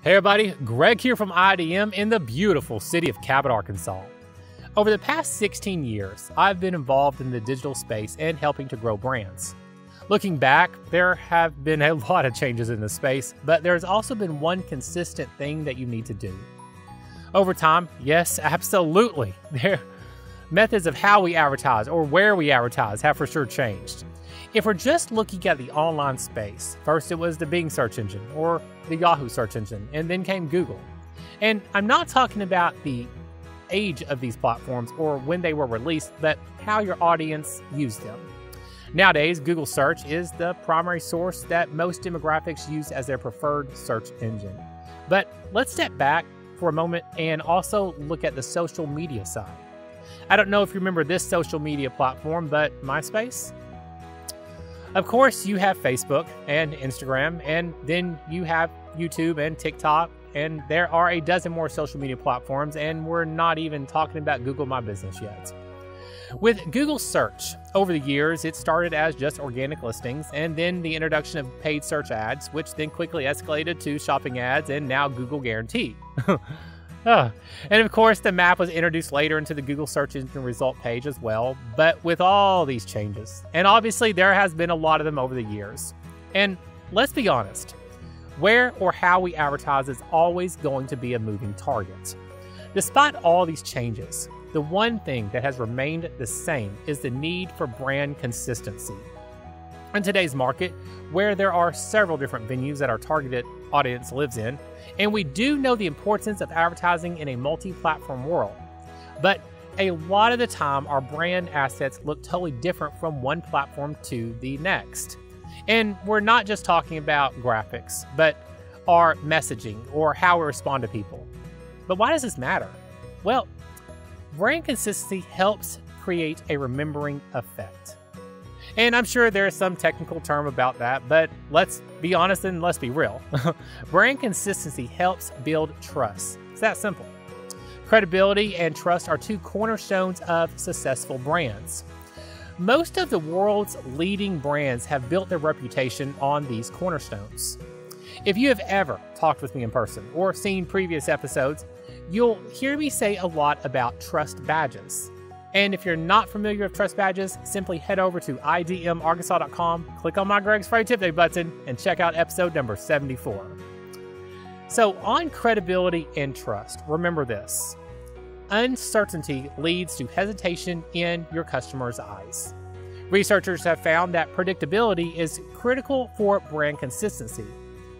Hey everybody, Greg here from IDM in the beautiful city of Cabot, Arkansas. Over the past 16 years, I've been involved in the digital space and helping to grow brands. Looking back, there have been a lot of changes in this space, but there's also been one consistent thing that you need to do. Over time, yes, absolutely, their methods of how we advertise or where we advertise have for sure changed. If we're just looking at the online space, first it was the Bing search engine or the Yahoo search engine, and then came Google. And I'm not talking about the age of these platforms or when they were released, but how your audience used them. Nowadays, Google search is the primary source that most demographics use as their preferred search engine. But let's step back for a moment and also look at the social media side. I don't know if you remember this social media platform, but MySpace? Of course, you have Facebook and Instagram, and then you have YouTube and TikTok, and there are a dozen more social media platforms, and we're not even talking about Google My Business yet. With Google search, over the years, it started as just organic listings, and then the introduction of paid search ads, which then quickly escalated to shopping ads, and now Google Guarantee. And of course, the map was introduced later into the Google search engine result page as well. But with all these changes, and obviously there has been a lot of them over the years, and let's be honest, where or how we advertise is always going to be a moving target. Despite all these changes, the one thing that has remained the same is the need for brand consistency. In today's market, where there are several different venues that our targeted audience lives in, and we do know the importance of advertising in a multi-platform world, but a lot of the time our brand assets look totally different from one platform to the next. And we're not just talking about graphics, but our messaging or how we respond to people. But why does this matter? Well, brand consistency helps create a remembering effect. And I'm sure there's some technical term about that, but let's be honest and let's be real. Brand consistency helps build trust. It's that simple. Credibility and trust are two cornerstones of successful brands. Most of the world's leading brands have built their reputation on these cornerstones. If you have ever talked with me in person or seen previous episodes, you'll hear me say a lot about trust badges. And if you're not familiar with trust badges, simply head over to idmarkansas.com, click on my Greg's Friday Tip Day button, and check out episode number 74. So on credibility and trust, remember this. Uncertainty leads to hesitation in your customer's eyes. Researchers have found that predictability is critical for brand consistency.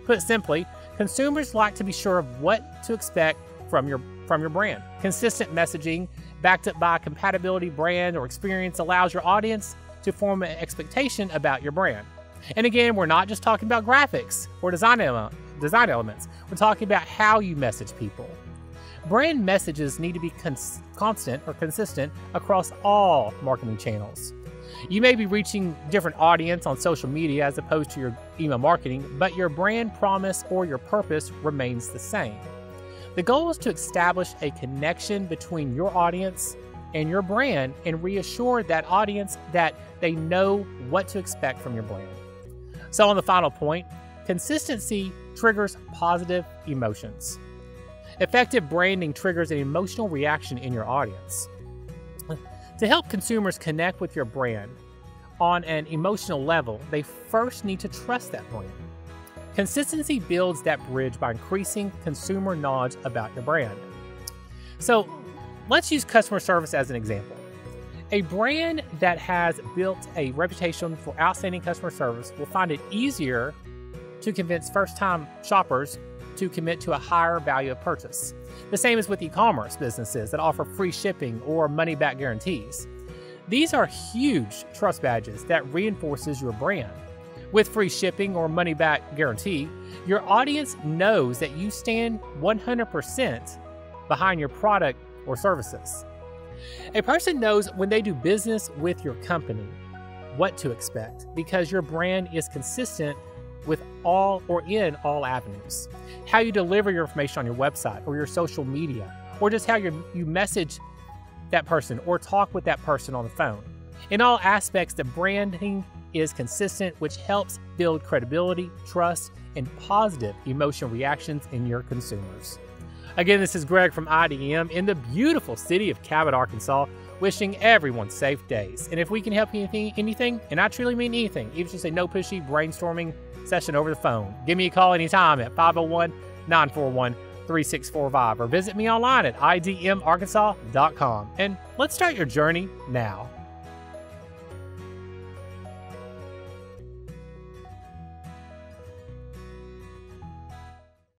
Put simply, consumers like to be sure of what to expect from your brand. Consistent messaging backed up by a compatibility brand or experience allows your audience to form an expectation about your brand. And again, we're not just talking about graphics or design elements. We're talking about how you message people. Brand messages need to be constant or consistent across all marketing channels. You may be reaching different audience on social media as opposed to your email marketing, but your brand promise or your purpose remains the same. The goal is to establish a connection between your audience and your brand and reassure that audience that they know what to expect from your brand. So on the final point, consistency triggers positive emotions. Effective branding triggers an emotional reaction in your audience. To help consumers connect with your brand on an emotional level, they first need to trust that brand. Consistency builds that bridge by increasing consumer knowledge about your brand. So let's use customer service as an example. A brand that has built a reputation for outstanding customer service will find it easier to convince first-time shoppers to commit to a higher value of purchase. The same is with e-commerce businesses that offer free shipping or money-back guarantees. These are huge trust badges that reinforces your brand. With free shipping or money-back guarantee, your audience knows that you stand 100% behind your product or services. A person knows when they do business with your company what to expect because your brand is consistent with all or in all avenues. How you deliver your information on your website or your social media, or just how you message that person or talk with that person on the phone. In all aspects, the branding is consistent, which helps build credibility, trust, and positive emotional reactions in your consumers. Again, this is Greg from IDM in the beautiful city of Cabot, Arkansas, wishing everyone safe days. And if we can help you anything, and I truly mean anything, even just a no pushy brainstorming session over the phone, give me a call anytime at 501-941-3645 or visit me online at idmarkansas.com. And let's start your journey now.